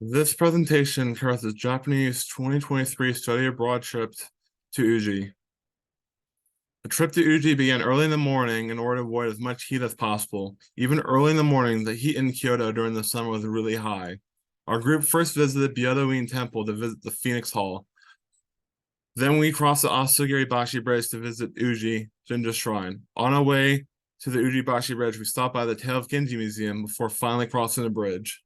This presentation covers the Japanese 2023 study abroad trip to Uji. The trip to Uji began early in the morning in order to avoid as much heat as possible. Even early in the morning, the heat in Kyoto during the summer was really high. Our group first visited Byodo-in Temple to visit the Phoenix Hall. Then we crossed the Asagiri-bashi Bridge to visit Uji Jinja Shrine. On our way to the Uji-bashi Bridge, we stopped by the Tale of Genji Museum before finally crossing the bridge.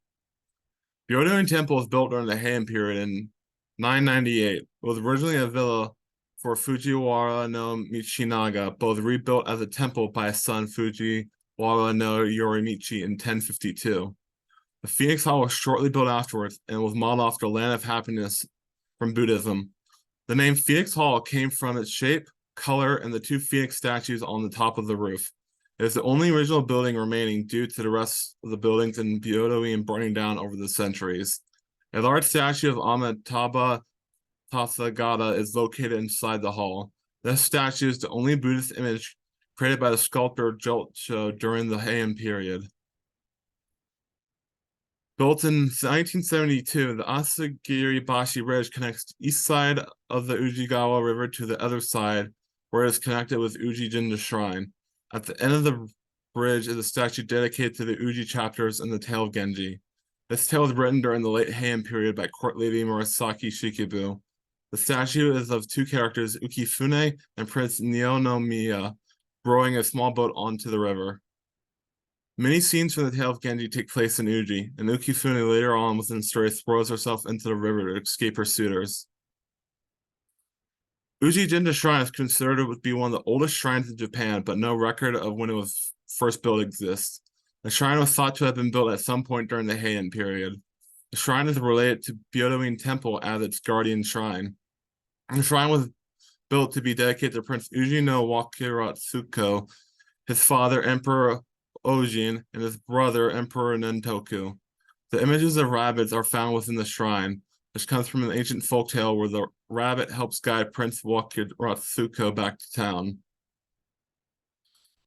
Byodo-in Temple was built during the Heian period in 998. It was originally a villa for Fujiwara no Michinaga, but was rebuilt as a temple by his son Fujiwara no Yorimichi in 1052. The Phoenix Hall was shortly built afterwards and was modeled after Land of Happiness from Buddhism. The name Phoenix Hall came from its shape, color, and the two phoenix statues on the top of the roof. It is the only original building remaining due to the rest of the buildings in Byodo-in burning down over the centuries. A large statue of Amitabha Tathagata is located inside the hall. This statue is the only Buddhist image created by the sculptor Jolcho during the Heian period. Built in 1972, the Asagiri-bashi Bridge connects the east side of the Ujigawa River to the other side, where it is connected with Uji Jinja Shrine. At the end of the bridge is a statue dedicated to the Uji chapters in the Tale of Genji. This tale was written during the late Heian period by court lady Murasaki Shikibu. The statue is of two characters, Ukifune and Prince Nionomiya, rowing a small boat onto the river. Many scenes from the Tale of Genji take place in Uji, and Ukifune later on within the story throws herself into the river to escape her suitors. Uji Jinja Shrine is considered to be one of the oldest shrines in Japan, but no record of when it was first built exists. The shrine was thought to have been built at some point during the Heian period. The shrine is related to Byodo-in Temple as its guardian shrine. The shrine was built to be dedicated to Prince Uji no Wakiratsuko, his father, Emperor Ojin, and his brother, Emperor Nentoku. The images of rabbits are found within the shrine, which comes from an ancient folktale where the rabbit helps guide Prince Wakiratsuko back to town.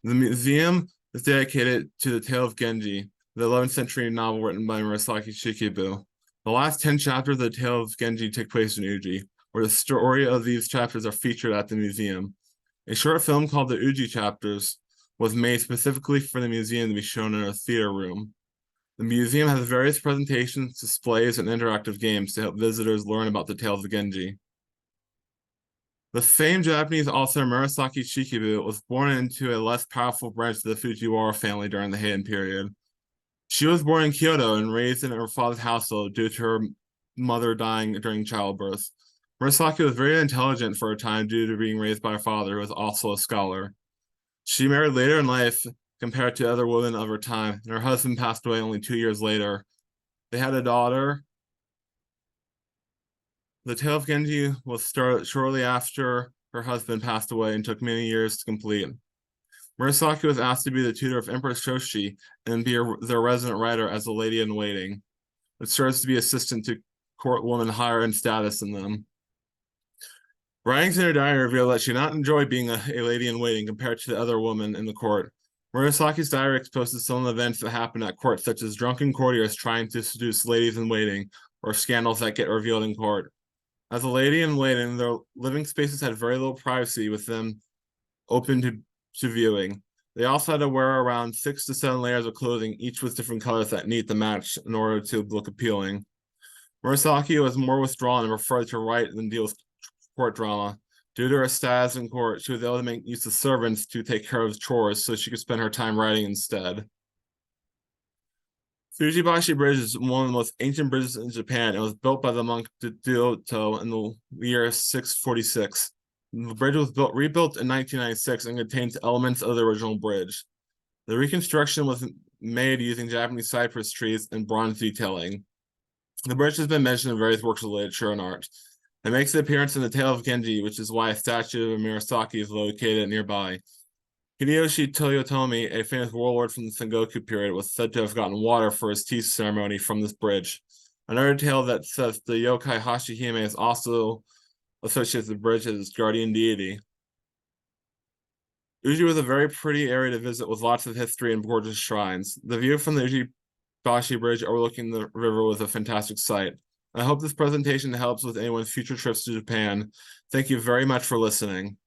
The museum is dedicated to the Tale of Genji, the 11th century novel written by Murasaki Shikibu. The last 10 chapters of the Tale of Genji take place in Uji, where the story of these chapters are featured at the museum. A short film called The Uji Chapters was made specifically for the museum to be shown in a theater room. The museum has various presentations, displays, and interactive games to help visitors learn about the Tale of Genji. The famed Japanese author Murasaki Shikibu was born into a less powerful branch of the Fujiwara family during the Heian period. She was born in Kyoto and raised in her father's household due to her mother dying during childbirth. Murasaki was very intelligent for a time due to being raised by her father, who was also a scholar. She married later in life compared to other women of her time, and her husband passed away only 2 years later. They had a daughter. The Tale of Genji was started shortly after her husband passed away and took many years to complete. Murasaki was asked to be the tutor of Empress Shoshi and be their resident writer as a lady-in-waiting, which serves to be assistant to court women higher in status than them. Writings in her diary reveal that she did not enjoy being a lady-in-waiting compared to the other women in the court. Murasaki's diary exposes some of the events that happen at court, such as drunken courtiers trying to seduce ladies-in-waiting, or scandals that get revealed in court. As a lady-in-waiting, their living spaces had very little privacy with them open to viewing. They also had to wear around 6 to 7 layers of clothing, each with different colors that need to match in order to look appealing. Murasaki was more withdrawn and preferred to write than deal with court drama. Due to her status in court, she was able to make use of servants to take care of chores so she could spend her time writing instead. Fujibashi Bridge is one of the most ancient bridges in Japan. It was built by the monk Doto in the year 646. The bridge was rebuilt in 1996 and contains elements of the original bridge. The reconstruction was made using Japanese cypress trees and bronze detailing. The bridge has been mentioned in various works of literature and art. It makes an appearance in the Tale of Genji, which is why a statue of Murasaki is located nearby. Hideyoshi Toyotomi, a famous warlord from the Sengoku period, was said to have gotten water for his tea ceremony from this bridge. Another tale that says the yokai Hashihime is also associated with the bridge as its guardian deity. Uji was a very pretty area to visit with lots of history and gorgeous shrines. The view from the Uji Bashi Bridge overlooking the river was a fantastic sight. I hope this presentation helps with anyone's future trips to Japan. Thank you very much for listening.